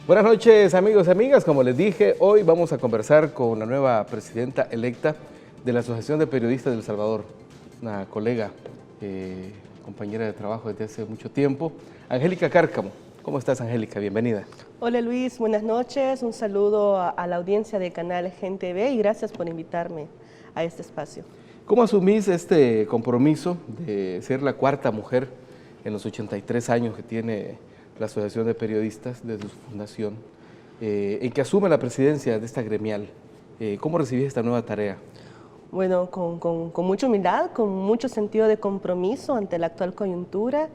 Buenas noches, amigos y amigas. Como les dije, hoy vamos a conversar con la nueva presidenta electa de la Asociación de Periodistas de El Salvador, una colega, compañera de trabajo desde hace mucho tiempo, Angélica Cárcamo. ¿Cómo estás, Angélica? Bienvenida. Hola, Luis. Buenas noches. Un saludo a la audiencia de Canal Gen TV y gracias por invitarme a este espacio. ¿Cómo asumís este compromiso de ser la cuarta mujer en los 83 años que tiene la Asociación de Periodistas desde su fundación, en que asume la presidencia de esta gremial? ¿Cómo recibís esta nueva tarea? Bueno, con mucha humildad, con mucho sentido de compromiso ante la actual coyuntura.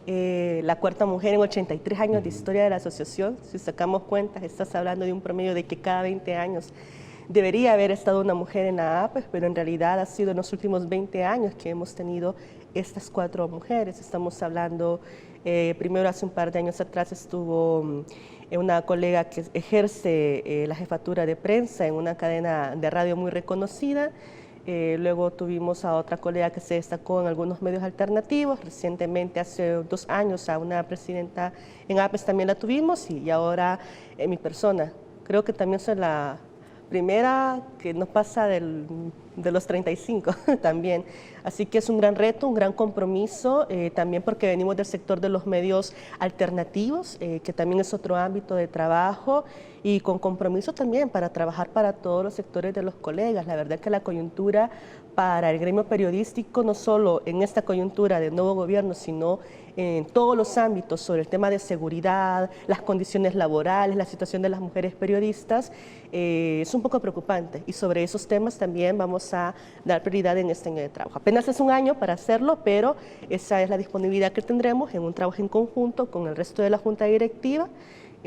La cuarta mujer en 83 años de historia de la asociación. Si sacamos cuentas, estás hablando de un promedio de que cada 20 años debería haber estado una mujer en la APES, pero en realidad ha sido en los últimos 20 años que hemos tenido estas 4 mujeres. Estamos hablando, primero hace un par de años atrás estuvo una colega que ejerce la jefatura de prensa en una cadena de radio muy reconocida. Luego tuvimos a otra colega que se destacó en algunos medios alternativos. Recientemente, hace 2 años, a una presidenta en APES también la tuvimos y ahora mi persona. Creo que también soy la primera que no pasa de los 35 también. Así que es un gran reto, un gran compromiso, también porque venimos del sector de los medios alternativos, que también es otro ámbito de trabajo, y con compromiso también para trabajar para todos los sectores de los colegas. La verdad que la coyuntura para el gremio periodístico, no solo en esta coyuntura del nuevo gobierno, sino en todos los ámbitos sobre el tema de seguridad, las condiciones laborales, la situación de las mujeres periodistas, es un poco preocupante, y sobre esos temas también vamos a dar prioridad en este año de trabajo. Apenas es un año para hacerlo, pero esa es la disponibilidad que tendremos en un trabajo en conjunto con el resto de la Junta Directiva,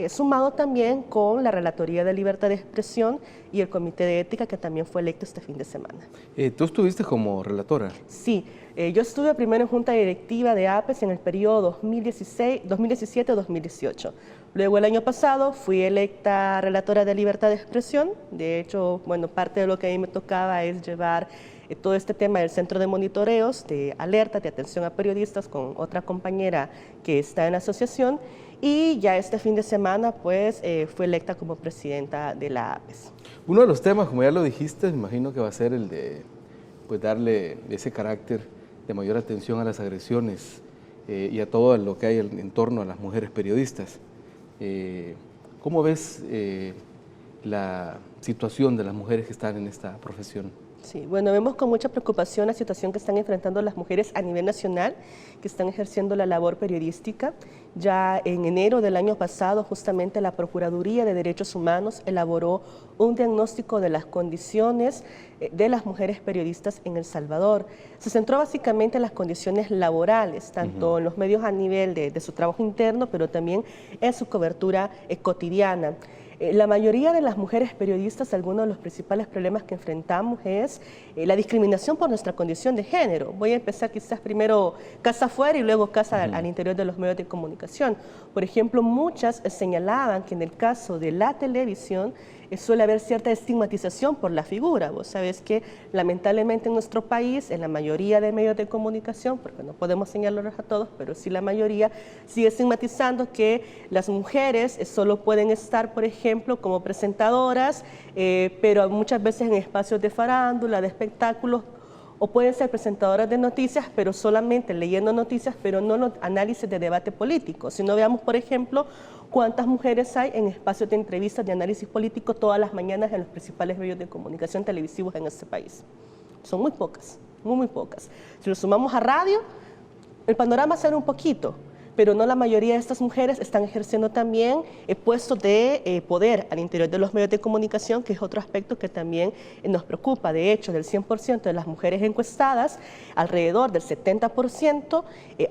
sumado también con la Relatoría de Libertad de Expresión y el Comité de Ética, que también fue electo este fin de semana. ¿Tú estuviste como relatora? Sí, yo estuve primero en Junta Directiva de APES en el periodo 2017-2018. Luego, el año pasado, fui electa relatora de Libertad de Expresión. De hecho, bueno, parte de lo que a mí me tocaba es llevar todo este tema del centro de monitoreos, de alerta, de atención a periodistas, con otra compañera que está en la asociación. Y ya este fin de semana, pues, fue electa como presidenta de la APES. Uno de los temas, como ya lo dijiste, me imagino que va a ser el de pues, darle ese carácter de mayor atención a las agresiones y a todo lo que hay en torno a las mujeres periodistas. ¿Cómo ves la situación de las mujeres que están en esta profesión? Sí, bueno, vemos con mucha preocupación la situación que están enfrentando las mujeres a nivel nacional, que están ejerciendo la labor periodística. Ya en enero del año pasado, justamente la Procuraduría de Derechos Humanos elaboró un diagnóstico de las condiciones de las mujeres periodistas en El Salvador. Se centró básicamente en las condiciones laborales, tanto en los medios a nivel de su trabajo interno, pero también en su cobertura cotidiana. La mayoría de las mujeres periodistas, algunos de los principales problemas que enfrentamos es la discriminación por nuestra condición de género. Voy a empezar quizás primero casa afuera y luego casa al interior de los medios de comunicación. Por ejemplo, muchas señalaban que en el caso de la televisión suele haber cierta estigmatización por la figura. Vos sabés que lamentablemente en nuestro país, en la mayoría de medios de comunicación, porque no podemos señalarlos a todos, pero sí la mayoría, sigue estigmatizando que las mujeres solo pueden estar, por ejemplo, como presentadoras, pero muchas veces en espacios de farándula, de espectáculos, o pueden ser presentadoras de noticias, pero solamente leyendo noticias, pero no los análisis de debate político. Si no, veamos, por ejemplo, cuántas mujeres hay en espacios de entrevistas de análisis político todas las mañanas en los principales medios de comunicación televisivos en este país. Son muy pocas, muy pocas. Si lo sumamos a radio, el panorama será un poquito, pero no la mayoría de estas mujeres están ejerciendo también puestos de poder al interior de los medios de comunicación, que es otro aspecto que también nos preocupa. De hecho, del 100% de las mujeres encuestadas, alrededor del 70%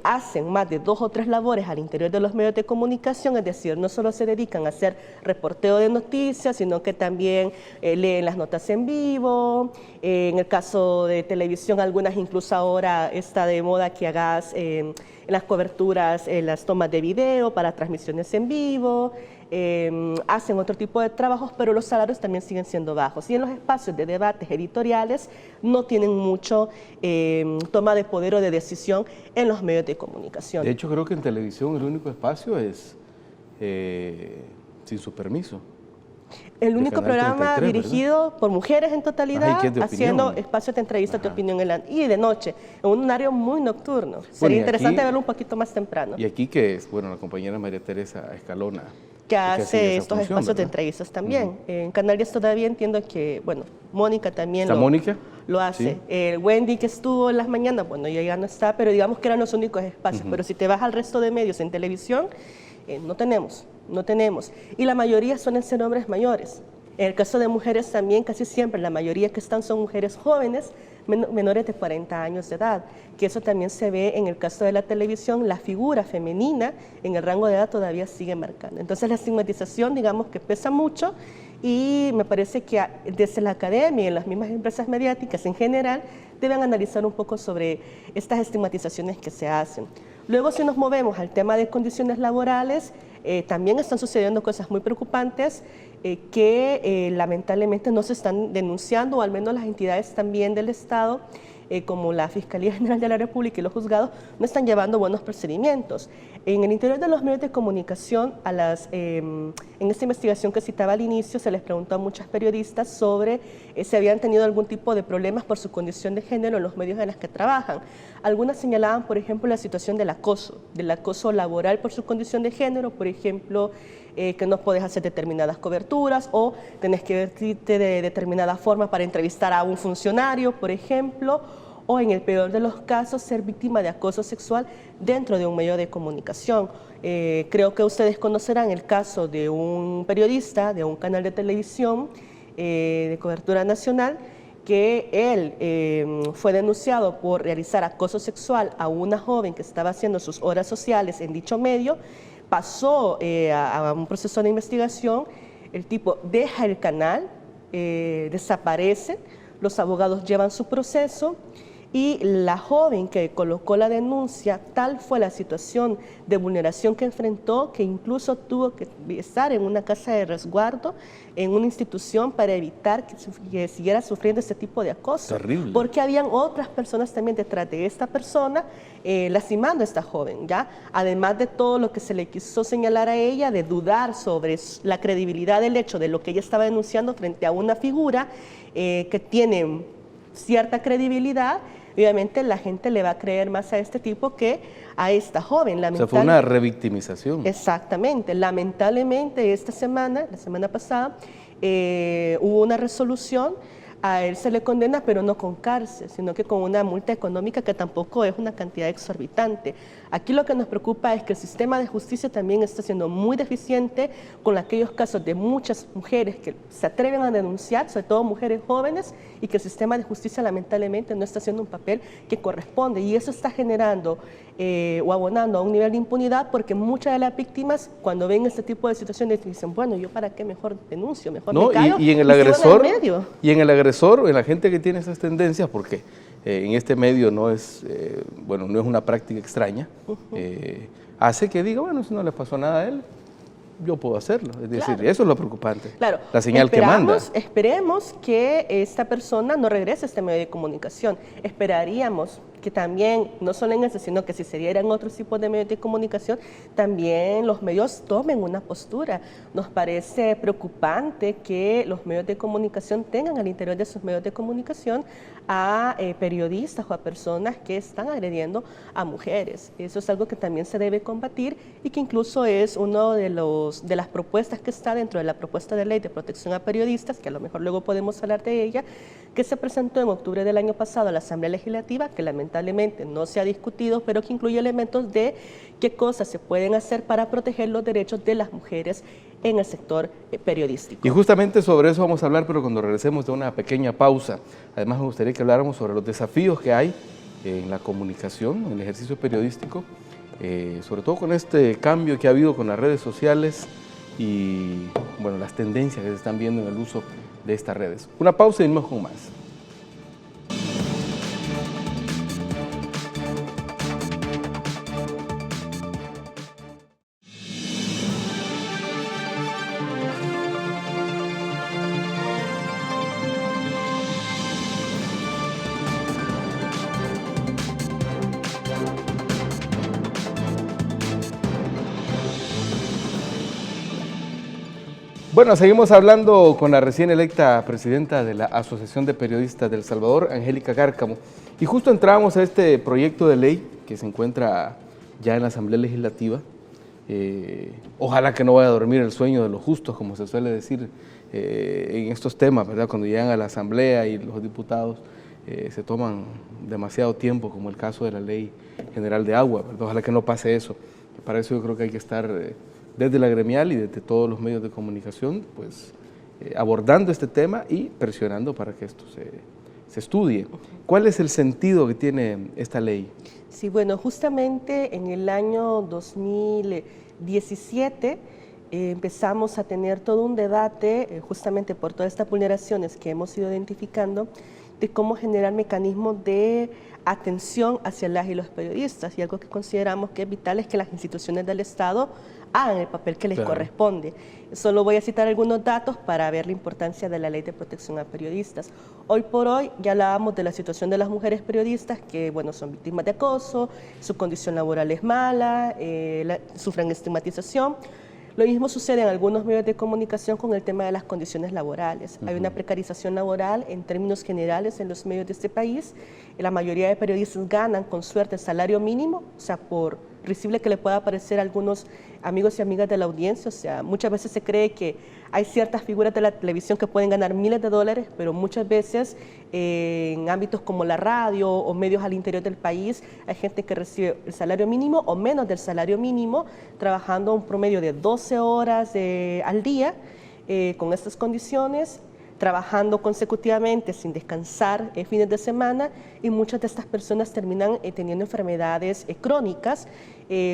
hacen más de 2 o 3 labores al interior de los medios de comunicación, es decir, no solo se dedican a hacer reporteo de noticias, sino que también leen las notas en vivo. En el caso de televisión, algunas incluso ahora está de moda que hagas las coberturas, las tomas de video para transmisiones en vivo, hacen otro tipo de trabajos, pero los salarios también siguen siendo bajos. Y en los espacios de debates editoriales no tienen mucho toma de poder o de decisión en los medios de comunicación. De hecho, creo que en televisión el único espacio es sin su permiso. El único Canal programa 33, dirigido por mujeres en totalidad, que es de haciendo opinión. espacios de entrevistas de Ajá. opinión y de noche, en un horario muy nocturno. Bueno, Sería y interesante aquí- verlo un poquito más temprano, Y aquí que es, bueno, la compañera María Teresa Escalona, que hace hace esa estos función, espacios de ¿verdad? entrevistas también. En Canal 10 todavía entiendo que, bueno, Mónica también ¿Está Mónica? lo hace. Sí. Wendy, que estuvo en las mañanas, bueno, ella ya no está, pero digamos que eran los únicos espacios. Pero si te vas al resto de medios en televisión, no tenemos. Y la mayoría suelen ser hombres mayores. En el caso de mujeres también, casi siempre, la mayoría que están son mujeres jóvenes, menores de 40 años de edad, que eso también se ve en el caso de la televisión, la figura femenina en el rango de edad todavía sigue marcando. Entonces la estigmatización, digamos que pesa mucho, y me parece que desde la academia y en las mismas empresas mediáticas en general deben analizar un poco sobre estas estigmatizaciones que se hacen. Luego, si nos movemos al tema de condiciones laborales, también están sucediendo cosas muy preocupantes que lamentablemente no se están denunciando, o al menos las entidades también del Estado, como la Fiscalía General de la República y los juzgados, no están llevando buenos procedimientos. En el interior de los medios de comunicación, en esta investigación que citaba al inicio, se les preguntó a muchas periodistas sobre si habían tenido algún tipo de problemas por su condición de género en los medios en los que trabajan. Algunas señalaban, por ejemplo, la situación del acoso laboral por su condición de género, por ejemplo, que no puedes hacer determinadas coberturas o tenés que vestirte de determinada forma para entrevistar a un funcionario, por ejemplo, o en el peor de los casos, ser víctima de acoso sexual dentro de un medio de comunicación. Creo que ustedes conocerán el caso de un periodista de un canal de televisión de cobertura nacional, que él fue denunciado por realizar acoso sexual a una joven que estaba haciendo sus horas sociales en dicho medio. Pasó a un proceso de investigación, el tipo deja el canal, desaparece, los abogados llevan su proceso, y la joven que colocó la denuncia, tal fue la situación de vulneración que enfrentó, que incluso tuvo que estar en una casa de resguardo, en una institución, para evitar que siguiera sufriendo este tipo de acoso. Terrible. Porque habían otras personas también detrás de esta persona lastimando a esta joven, ¿ya? Además de todo lo que se le quiso señalar a ella, de dudar sobre la credibilidad del hecho de lo que ella estaba denunciando frente a una figura que tiene cierta credibilidad. Obviamente la gente le va a creer más a este tipo que a esta joven. O sea, fue una revictimización. Exactamente. Lamentablemente la semana pasada, hubo una resolución. A él se le condena, pero no con cárcel, sino que con una multa económica, que tampoco es una cantidad exorbitante. Aquí lo que nos preocupa es que el sistema de justicia también está siendo muy deficiente con aquellos casos de muchas mujeres que se atreven a denunciar, sobre todo mujeres jóvenes, y que el sistema de justicia lamentablemente no está haciendo un papel que corresponde, y eso está generando o abonando a un nivel de impunidad, porque muchas de las víctimas, cuando ven este tipo de situaciones, dicen, bueno, ¿yo para qué mejor denuncio? Mejor me callo y en el sigo agresor, en el medio. en la gente que tiene esas tendencias, porque en este medio no es una práctica extraña, hace que diga, bueno, si no le pasó nada a él, yo puedo hacerlo. Es decir, Claro. eso es lo preocupante. Claro. La señal que manda. Esperemos que esta persona no regrese a este medio de comunicación. Esperaríamos que también, no solo en ese, sino que si se diera en otros tipos de medios de comunicación, también los medios tomen una postura. Nos parece preocupante que los medios de comunicación tengan al interior de sus medios de comunicación a periodistas o a personas que están agrediendo a mujeres. Eso es algo que también se debe combatir, y que incluso es uno de las propuestas que está dentro de la propuesta de ley de protección a periodistas, que a lo mejor luego podemos hablar de ella, que se presentó en octubre del año pasado a la Asamblea Legislativa, que lamentablemente no se ha discutido, pero que incluye elementos de qué cosas se pueden hacer para proteger los derechos de las mujeres en el sector periodístico. Y justamente sobre eso vamos a hablar, pero cuando regresemos de una pequeña pausa. Además, me gustaría que habláramos sobre los desafíos que hay en la comunicación, en el ejercicio periodístico, sobre todo con este cambio que ha habido con las redes sociales y bueno, las tendencias que se están viendo en el uso de estas redes. Una pausa y venimos con más. Bueno, seguimos hablando con la recién electa presidenta de la Asociación de Periodistas de El Salvador, Angélica Cárcamo. Y justo entramos a este proyecto de ley que se encuentra ya en la Asamblea Legislativa. Ojalá que no vaya a dormir el sueño de los justos, como se suele decir en estos temas, ¿verdad? Cuando llegan a la Asamblea y los diputados se toman demasiado tiempo, como el caso de la Ley General de Agua, ¿verdad? Ojalá que no pase eso. Para eso yo creo que hay que estar desde la gremial y desde todos los medios de comunicación, pues abordando este tema y presionando para que esto se estudie. ¿Cuál es el sentido que tiene esta ley? Sí, bueno, justamente en el año 2017 empezamos a tener todo un debate, justamente por todas estas vulneraciones que hemos ido identificando, de cómo generar mecanismos de atención hacia las y los periodistas, y algo que consideramos que es vital es que las instituciones del Estado hagan el papel que les corresponde. Solo voy a citar algunos datos para ver la importancia de la Ley de Protección a Periodistas. Hoy por hoy ya hablábamos de la situación de las mujeres periodistas que, bueno, son víctimas de acoso, su condición laboral es mala, sufren estigmatización. Lo mismo sucede en algunos medios de comunicación con el tema de las condiciones laborales. Hay una precarización laboral en términos generales en los medios de este país. La mayoría de periodistas ganan con suerte el salario mínimo, o sea, por risible que le pueda parecer a algunos amigos y amigas de la audiencia, o sea, muchas veces se cree que hay ciertas figuras de la televisión que pueden ganar miles de dólares, pero muchas veces en ámbitos como la radio o medios al interior del país hay gente que recibe el salario mínimo o menos del salario mínimo, trabajando un promedio de 12 horas al día con estas condiciones, trabajando consecutivamente sin descansar fines de semana, y muchas de estas personas terminan teniendo enfermedades crónicas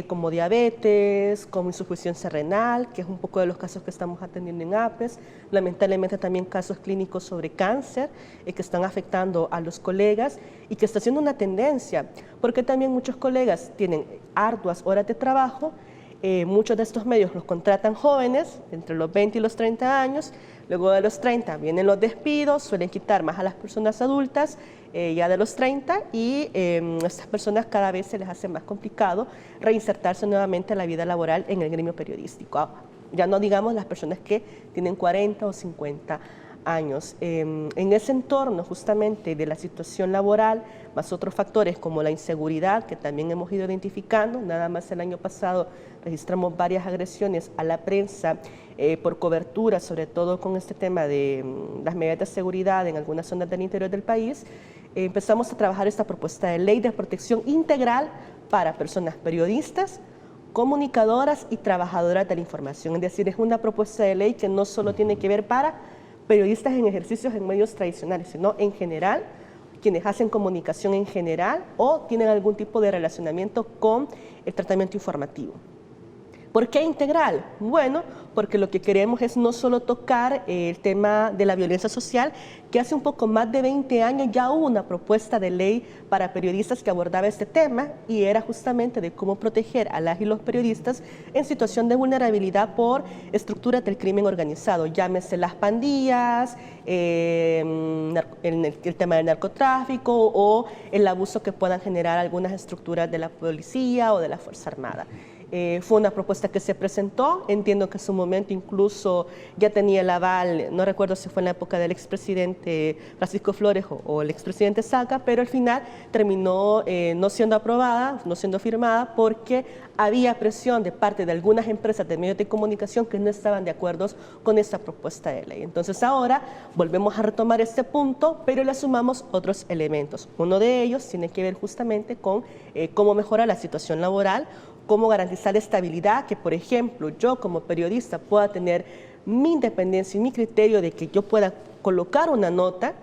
como diabetes, como insuficiencia renal, que es un poco de los casos que estamos atendiendo en APES, lamentablemente también casos clínicos sobre cáncer que están afectando a los colegas y que está siendo una tendencia, porque también muchos colegas tienen arduas horas de trabajo. Muchos de estos medios los contratan jóvenes, entre los 20 y los 30 años, luego de los 30 vienen los despidos, suelen quitar más a las personas adultas, ya de los 30, y a estas personas cada vez se les hace más complicado reinsertarse nuevamente en la vida laboral en el gremio periodístico. Ya no digamos las personas que tienen 40 o 50 años. En ese entorno justamente de la situación laboral, más otros factores como la inseguridad, que también hemos ido identificando, nada más el año pasado registramos varias agresiones a la prensa por cobertura, sobre todo con este tema de las medidas de seguridad en algunas zonas del interior del país. Empezamos a trabajar esta propuesta de ley de protección integral para personas periodistas, comunicadoras y trabajadoras de la información. Es decir, es una propuesta de ley que no solo tiene que ver para periodistas en ejercicios en medios tradicionales, sino en general, quienes hacen comunicación en general o tienen algún tipo de relacionamiento con el tratamiento informativo. ¿Por qué integral? Bueno, porque lo que queremos es no solo tocar el tema de la violencia social, que hace un poco más de 20 años ya hubo una propuesta de ley para periodistas que abordaba este tema y era justamente de cómo proteger a las y los periodistas en situación de vulnerabilidad por estructuras del crimen organizado, llámese las pandillas, el tema del narcotráfico o el abuso que puedan generar algunas estructuras de la policía o de la Fuerza Armada. Fue una propuesta que se presentó, entiendo que en su momento incluso ya tenía el aval, no recuerdo si fue en la época del expresidente Francisco Flores o el expresidente Saca, pero al final terminó no siendo aprobada, no siendo firmada, porque había presión de parte de algunas empresas de medios de comunicación que no estaban de acuerdo con esta propuesta de ley. Entonces ahora volvemos a retomar este punto, pero le sumamos otros elementos. Uno de ellos tiene que ver justamente con cómo mejorar la situación laboral, cómo garantizar la estabilidad, que por ejemplo yo como periodista pueda tener mi independencia y mi criterio de que yo pueda colocar una nota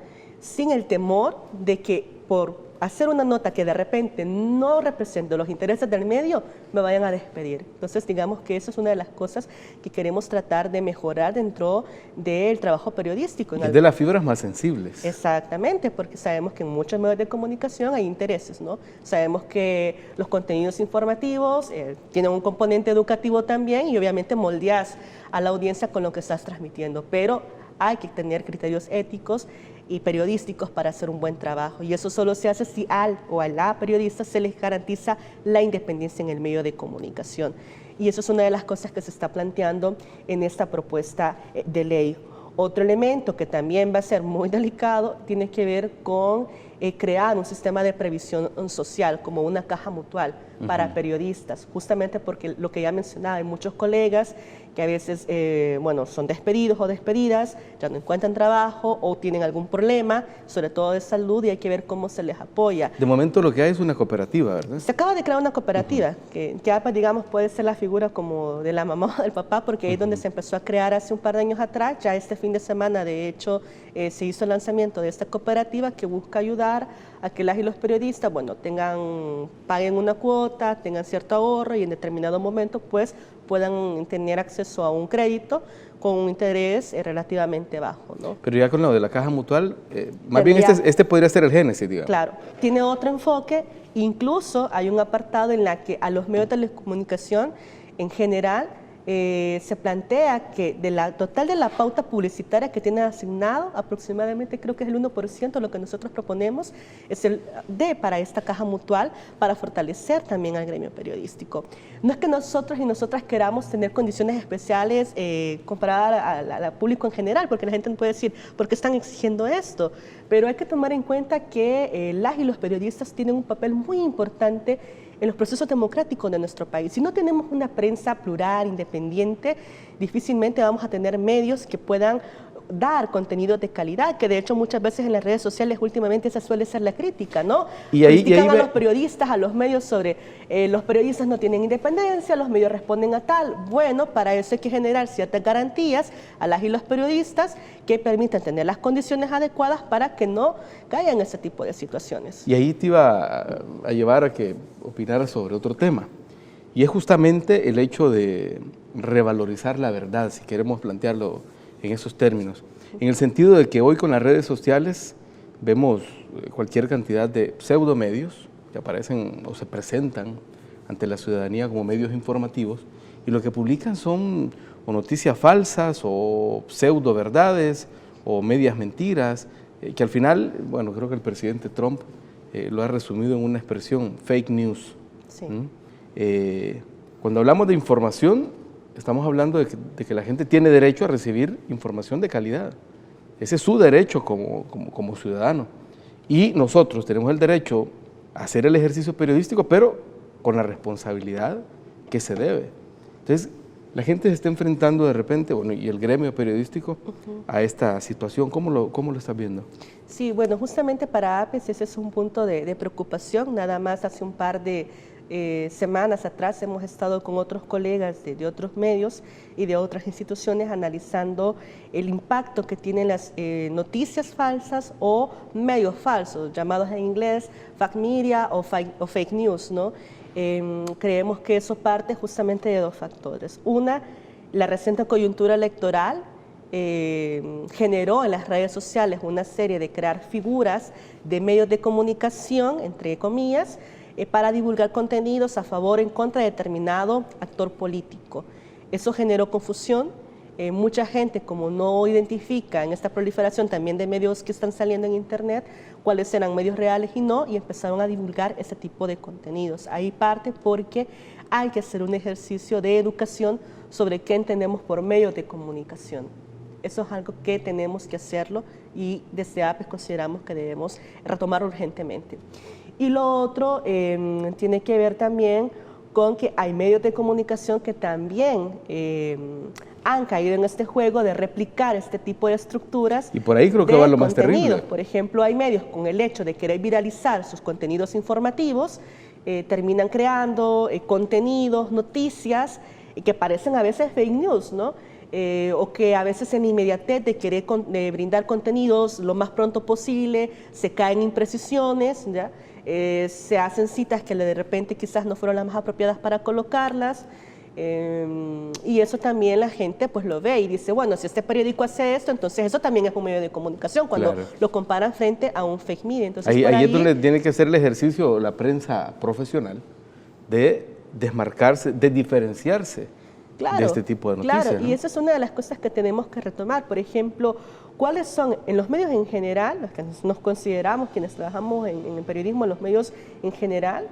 sin el temor de que por hacer una nota que de repente no represente los intereses del medio, me vayan a despedir. Entonces, digamos que eso es una de las cosas que queremos tratar de mejorar dentro del trabajo periodístico. Es de las fibras más sensibles. Exactamente, porque sabemos que en muchos medios de comunicación hay intereses, ¿no? Sabemos que los contenidos informativos tienen un componente educativo también y obviamente moldeas a la audiencia con lo que estás transmitiendo, pero hay que tener criterios éticos y periodísticos para hacer un buen trabajo. Y eso solo se hace si al o a la periodista se les garantiza la independencia en el medio de comunicación. Y eso es una de las cosas que se está planteando en esta propuesta de ley. Otro elemento que también va a ser muy delicado tiene que ver con crear un sistema de previsión social como una caja mutual para periodistas, justamente porque lo que ya mencionaba, hay muchos colegas que a veces son despedidos o despedidas, ya no encuentran trabajo o tienen algún problema, sobre todo de salud, y hay que ver cómo se les apoya. De momento lo que hay es una cooperativa, ¿verdad? Se acaba de crear una cooperativa, que digamos puede ser la figura como de la mamá o del papá, porque ahí es donde se empezó a crear hace un par de años atrás. Ya este fin de semana, de hecho, se hizo el lanzamiento de esta cooperativa que busca ayudar a que las y los periodistas, paguen una cuota, tengan cierto ahorro y en determinado momento pues puedan tener acceso a un crédito con un interés relativamente bajo, ¿no? Pero ya con lo de la caja mutual, más bien este podría ser el génesis, digamos. Claro, tiene otro enfoque, incluso hay un apartado en la que a los medios de telecomunicación en general se plantea que de la total de la pauta publicitaria que tienen asignado, aproximadamente creo que es el 1% lo que nosotros proponemos, es el para esta caja mutual para fortalecer también al gremio periodístico. No es que nosotros y nosotras queramos tener condiciones especiales comparadas al público en general, porque la gente no puede decir, ¿por qué están exigiendo esto? Pero hay que tomar en cuenta que las y los periodistas tienen un papel muy importante en los procesos democráticos de nuestro país. Si no tenemos una prensa plural, independiente, difícilmente vamos a tener medios que puedan dar contenido de calidad, que de hecho muchas veces en las redes sociales últimamente esa suele ser la crítica, ¿no? Critican a los periodistas, a los medios sobre los periodistas no tienen independencia, los medios responden a tal. Bueno, para eso hay que generar ciertas garantías a las y los periodistas que permitan tener las condiciones adecuadas para que no caigan en ese tipo de situaciones. Y ahí te iba a llevar a que opinaras sobre otro tema, y es justamente el hecho de revalorizar la verdad, si queremos plantearlo en esos términos, en el sentido de que hoy con las redes sociales vemos cualquier cantidad de pseudomedios que aparecen o se presentan ante la ciudadanía como medios informativos, y lo que publican son o noticias falsas o pseudo verdades o medias mentiras, que al final, creo que el presidente Trump lo ha resumido en una expresión, fake news. Sí. Cuando hablamos de información, estamos hablando de que la gente tiene derecho a recibir información de calidad. Ese es su derecho como ciudadano. Y nosotros tenemos el derecho a hacer el ejercicio periodístico, pero con la responsabilidad que se debe. Entonces, la gente se está enfrentando de repente, y el gremio periodístico, a esta situación. ¿Cómo lo estás viendo? Sí, justamente para APES ese es un punto de preocupación. Nada más hace un par de semanas atrás hemos estado con otros colegas de otros medios y de otras instituciones analizando el impacto que tienen las noticias falsas o medios falsos, llamados en inglés fact media o fake news, ¿no? Creemos que eso parte justamente de dos factores. Una, la reciente coyuntura electoral generó en las redes sociales una serie de crear figuras de medios de comunicación, entre comillas, para divulgar contenidos a favor o en contra de determinado actor político. Eso generó confusión. Mucha gente, como no identifica en esta proliferación también de medios que están saliendo en internet, cuáles eran medios reales y no, y empezaron a divulgar ese tipo de contenidos. Ahí parte porque hay que hacer un ejercicio de educación sobre qué entendemos por medios de comunicación. Eso es algo que tenemos que hacerlo y desde APES consideramos que debemos retomarlo urgentemente. Y lo otro tiene que ver también con que hay medios de comunicación que también han caído en este juego de replicar este tipo de estructuras. Y por ahí creo que va lo más terrible. Por ejemplo, hay medios con el hecho de querer viralizar sus contenidos informativos, terminan creando contenidos, noticias, que parecen a veces fake news, ¿no? O que a veces en inmediatez de querer brindar contenidos lo más pronto posible, se caen imprecisiones, ¿ya? Se hacen citas que de repente quizás no fueron las más apropiadas para colocarlas, y eso también la gente pues lo ve y dice, bueno, si este periódico hace esto, entonces eso también es un medio de comunicación, cuando lo comparan frente a un fake media. Entonces, ahí es donde tiene que hacer el ejercicio la prensa profesional de desmarcarse, de diferenciarse de este tipo de noticias. Claro, ¿no? y esa es una de las cosas que tenemos que retomar. Por ejemplo, ¿cuáles son en los medios en general, los que nos consideramos quienes trabajamos en el periodismo, en los medios en general,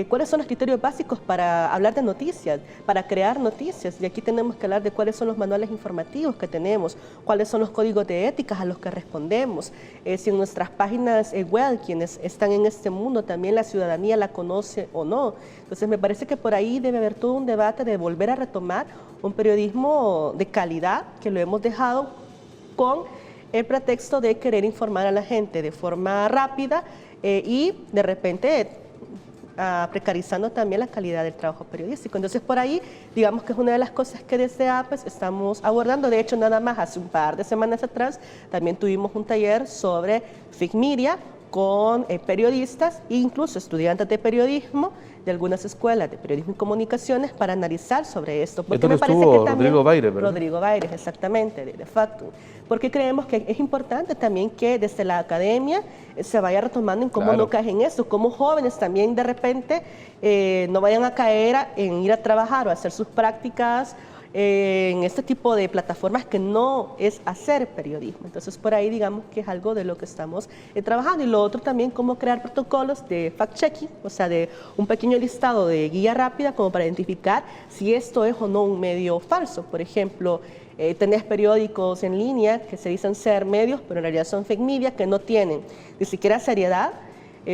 cuáles son los criterios básicos para hablar de noticias, para crear noticias? Y aquí tenemos que hablar de cuáles son los manuales informativos que tenemos, cuáles son los códigos de ética a los que respondemos, si en nuestras páginas web, quienes están en este mundo, también la ciudadanía la conoce o no. Entonces me parece que por ahí debe haber todo un debate de volver a retomar un periodismo de calidad que lo hemos dejado con el pretexto de querer informar a la gente de forma rápida y de repente precarizando también la calidad del trabajo periodístico. Entonces, por ahí, digamos que es una de las cosas que desde APES estamos abordando. De hecho, nada más hace un par de semanas atrás, también tuvimos un taller sobre fake media con periodistas e incluso estudiantes de periodismo de algunas escuelas de periodismo y comunicaciones para analizar sobre esto. Porque me parece que también Rodrigo Baires, ¿verdad? Rodrigo Baires, exactamente, de Factum. Porque creemos que es importante también que desde la academia se vaya retomando en cómo no caer en eso, cómo jóvenes también de repente no vayan a caer en ir a trabajar o a hacer sus prácticas en este tipo de plataformas que no es hacer periodismo. Entonces, por ahí digamos que es algo de lo que estamos trabajando. Y lo otro también, cómo crear protocolos de fact-checking, o sea, de un pequeño listado de guía rápida como para identificar si esto es o no un medio falso. Por ejemplo, tenés periódicos en línea que se dicen ser medios, pero en realidad son fake media, que no tienen ni siquiera seriedad.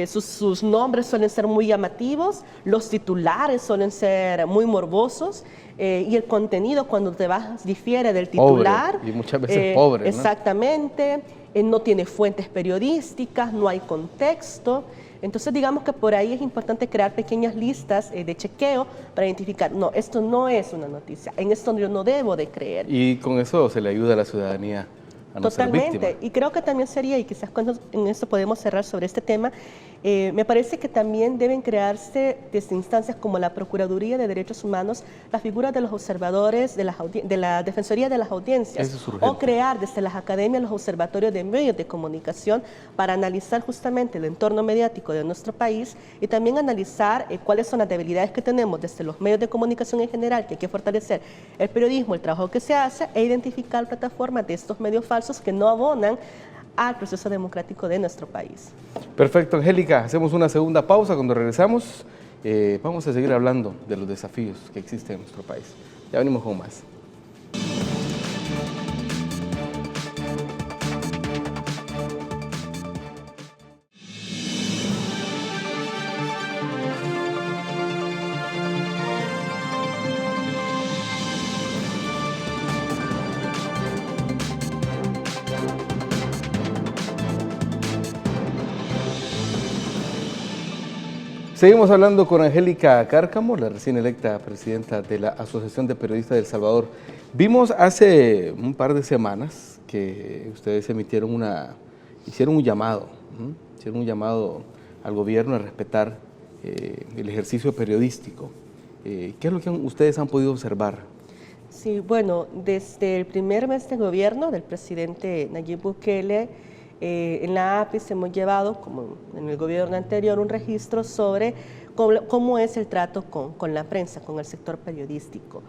Sus nombres suelen ser muy llamativos, los titulares suelen ser muy morbosos y el contenido cuando te vas difiere del titular. Pobre, y muchas veces pobre, ¿no? Exactamente, no tiene fuentes periodísticas, no hay contexto. Entonces digamos que por ahí es importante crear pequeñas listas de chequeo para identificar, no, esto no es una noticia, en esto yo no debo de creer. Y con eso se le ayuda a la ciudadanía a no ser víctima. Totalmente, y creo que también sería, y quizás en esto podemos cerrar sobre este tema, me parece que también deben crearse desde instancias como la Procuraduría de Derechos Humanos las figuras de los observadores de la Defensoría de las Audiencias, o crear desde las academias los observatorios de medios de comunicación para analizar justamente el entorno mediático de nuestro país y también analizar cuáles son las debilidades que tenemos desde los medios de comunicación en general, que hay que fortalecer el periodismo, el trabajo que se hace, e identificar plataformas de estos medios falsos que no abonan al proceso democrático de nuestro país. Perfecto, Angélica. Hacemos una segunda pausa. Cuando regresamos, vamos a seguir hablando de los desafíos que existen en nuestro país. Ya venimos con más. Seguimos hablando con Angélica Cárcamo, la recién electa presidenta de la Asociación de Periodistas de El Salvador. Vimos hace un par de semanas que ustedes hicieron un llamado al gobierno a respetar el ejercicio periodístico. ¿Qué es lo que ustedes han podido observar? Sí, bueno, desde el primer mes de gobierno del presidente Nayib Bukele, en la APES hemos llevado, como en el gobierno anterior, un registro sobre cómo es el trato con la prensa, con el sector periodístico.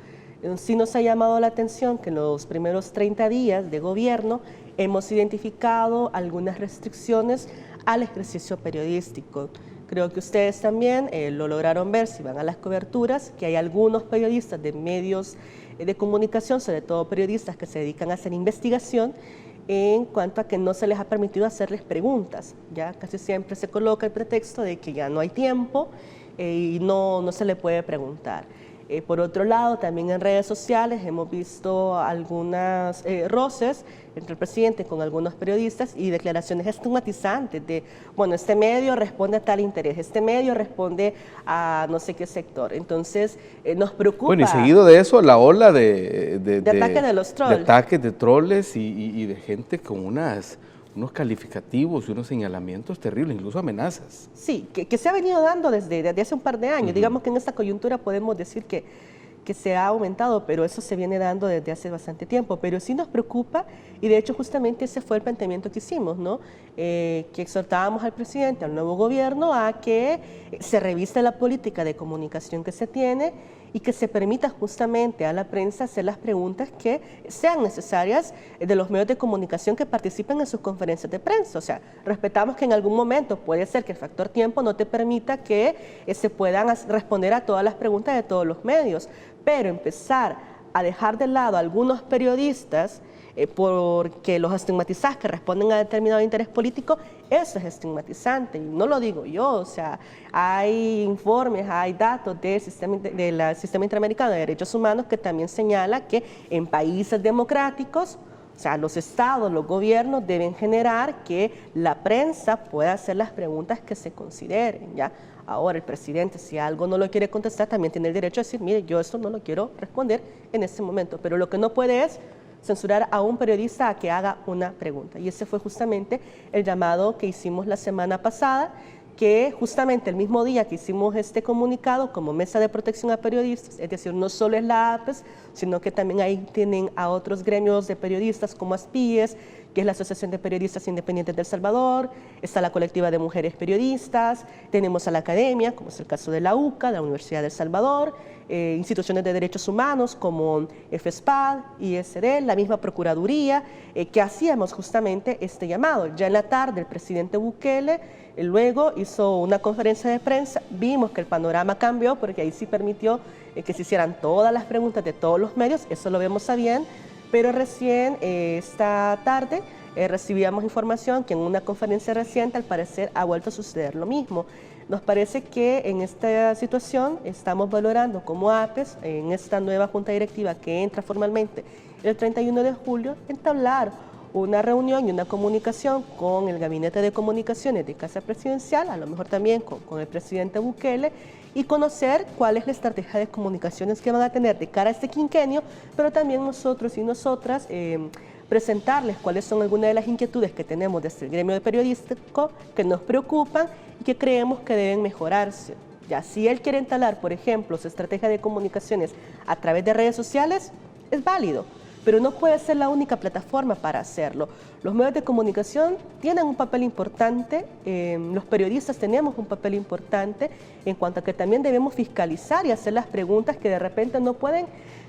Sí nos ha llamado la atención que en los primeros 30 días de gobierno hemos identificado algunas restricciones al ejercicio periodístico. Creo que ustedes también lo lograron ver si van a las coberturas, que hay algunos periodistas de medios de comunicación, sobre todo periodistas que se dedican a hacer investigación, en cuanto a que no se les ha permitido hacerles preguntas. Ya casi siempre se coloca el pretexto de que ya no hay tiempo y no se le puede preguntar. Por otro lado, también en redes sociales hemos visto algunas roces entre el presidente con algunos periodistas y declaraciones estigmatizantes de, bueno, este medio responde a tal interés, este medio responde a no sé qué sector. Entonces, nos preocupa. Bueno, y seguido de eso, la ola de ataque de los trolls. De ataques de troles y de gente con unos calificativos y unos señalamientos terribles, incluso amenazas. Sí, que se ha venido dando desde hace un par de años. Digamos que en esta coyuntura podemos decir que se ha aumentado, pero eso se viene dando desde hace bastante tiempo. Pero sí nos preocupa, y de hecho justamente ese fue el planteamiento que hicimos, ¿no? Que exhortábamos al presidente, al nuevo gobierno, a que se revise la política de comunicación que se tiene y que se permita justamente a la prensa hacer las preguntas que sean necesarias de los medios de comunicación que participen en sus conferencias de prensa. O sea, respetamos que en algún momento puede ser que el factor tiempo no te permita que se puedan responder a todas las preguntas de todos los medios, pero empezar a dejar de lado a algunos periodistas porque los estigmatizás que responden a determinado interés político, eso es estigmatizante, y no lo digo yo, o sea, hay informes, hay datos del Sistema Interamericano de Derechos Humanos que también señala que en países democráticos, o sea, los estados, los gobiernos deben generar que la prensa pueda hacer las preguntas que se consideren, ¿ya? Ahora, el presidente, si algo no lo quiere contestar, también tiene el derecho a decir, mire, yo esto no lo quiero responder en este momento, pero lo que no puede es censurar a un periodista a que haga una pregunta. Y ese fue justamente el llamado que hicimos la semana pasada, que justamente el mismo día que hicimos este comunicado como Mesa de Protección a Periodistas, es decir, no solo es la APES, sino que también ahí tienen a otros gremios de periodistas como ASPIES, que es la Asociación de Periodistas Independientes de El Salvador, está la Colectiva de Mujeres Periodistas, tenemos a la academia, como es el caso de la UCA, de la Universidad de El Salvador, instituciones de derechos humanos como FESPAD, ISD, la misma Procuraduría, que hacíamos justamente este llamado. Ya en la tarde el presidente Bukele luego hizo una conferencia de prensa, vimos que el panorama cambió porque ahí sí permitió que se hicieran todas las preguntas de todos los medios, eso lo vemos a bien, pero recién esta tarde recibíamos información que en una conferencia reciente al parecer ha vuelto a suceder lo mismo. Nos parece que en esta situación estamos valorando como APES, en esta nueva junta directiva que entra formalmente el 31 de julio, entablar una reunión y una comunicación con el Gabinete de Comunicaciones de Casa Presidencial, a lo mejor también con el presidente Bukele, y conocer cuál es la estrategia de comunicaciones que van a tener de cara a este quinquenio, pero también nosotros y nosotras presentarles cuáles son algunas de las inquietudes que tenemos desde el gremio de periodístico que nos preocupan y que creemos que deben mejorarse. Ya, si él quiere entablar, por ejemplo, su estrategia de comunicaciones a través de redes sociales, es válido, pero no puede ser la única plataforma para hacerlo. Los medios de comunicación tienen un papel importante, los periodistas tenemos un papel importante en cuanto a que también debemos fiscalizar y hacer las preguntas que de repente no pueden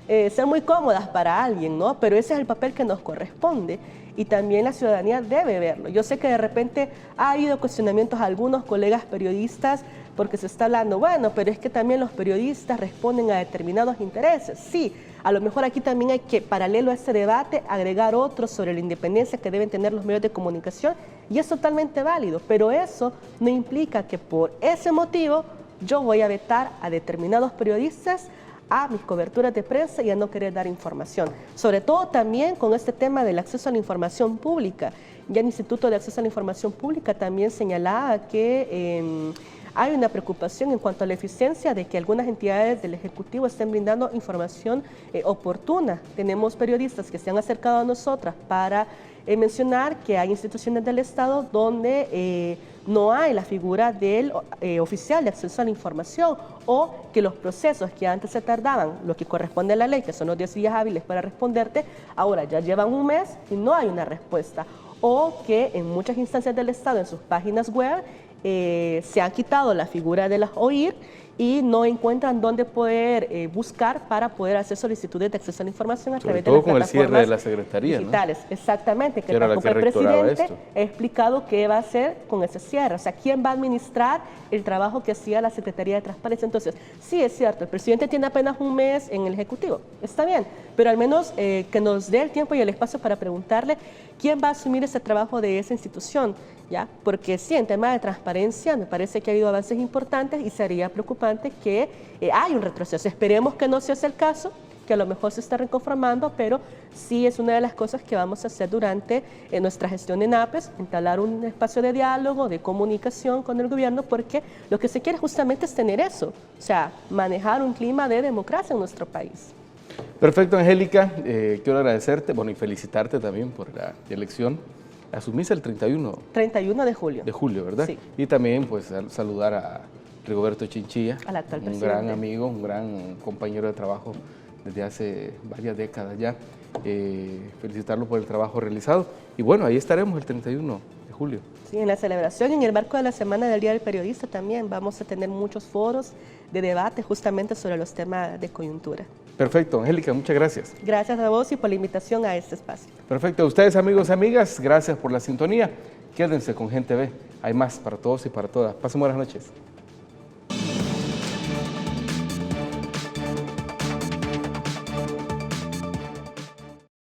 ser muy cómodas para alguien, ¿no? Pero ese es el papel que nos corresponde y también la ciudadanía debe verlo. Yo sé que de repente ha habido cuestionamientos a algunos colegas periodistas porque se está hablando, bueno, pero es que también los periodistas responden a determinados intereses. Sí, a lo mejor aquí también hay que, paralelo a este debate, agregar otros sobre la independencia que deben tener los medios de comunicación y es totalmente válido, pero eso no implica que por ese motivo yo voy a vetar a determinados periodistas a mis coberturas de prensa y a no querer dar información. Sobre todo también con este tema del acceso a la información pública. Ya el Instituto de Acceso a la Información Pública también señalaba que hay una preocupación en cuanto a la eficiencia de que algunas entidades del Ejecutivo estén brindando información oportuna. Tenemos periodistas que se han acercado a nosotras para mencionar que hay instituciones del Estado donde no hay la figura del oficial de acceso a la información o que los procesos que antes se tardaban, lo que corresponde a la ley, que son los 10 días hábiles para responderte, ahora ya llevan un mes y no hay una respuesta. O que en muchas instancias del Estado, en sus páginas web, se ha quitado la figura de las OIR y no encuentran dónde poder buscar para poder hacer solicitudes de acceso a la información a través de las plataformas con el cierre de la Secretaría, digitales. ¿No? Exactamente, que tampoco el presidente ha explicado qué va a hacer con ese cierre, o sea, quién va a administrar el trabajo que hacía la Secretaría de Transparencia. Entonces, sí es cierto, el presidente tiene apenas un mes en el Ejecutivo, está bien, pero al menos que nos dé el tiempo y el espacio para preguntarle quién va a asumir ese trabajo de esa institución, ¿ya? Porque sí, en tema de transparencia me parece que ha habido avances importantes y sería preocupante que hay un retroceso. Esperemos que no sea ese el caso, que a lo mejor se está reconformando, pero sí es una de las cosas que vamos a hacer durante nuestra gestión en APES, entablar un espacio de diálogo, de comunicación con el gobierno, porque lo que se quiere justamente es tener eso, o sea, manejar un clima de democracia en nuestro país. Perfecto, Angélica, quiero agradecerte, bueno, y felicitarte también por la elección. Asumís el 31 de julio. De julio, ¿verdad? Sí. Y también pues saludar a Rigoberto Chinchilla, al actual un presidente. Gran amigo, un gran compañero de trabajo desde hace varias décadas ya. Felicitarlo por el trabajo realizado. Y bueno, ahí estaremos el 31 de julio. Sí, en la celebración, en el marco de la Semana del Día del Periodista también vamos a tener muchos foros de debate justamente sobre los temas de coyuntura. Perfecto, Angélica, muchas gracias. Gracias a vos y por la invitación a este espacio. Perfecto, a ustedes amigos y amigas, gracias por la sintonía. Quédense con Gente Ve, hay más para todos y para todas. Pasen buenas noches.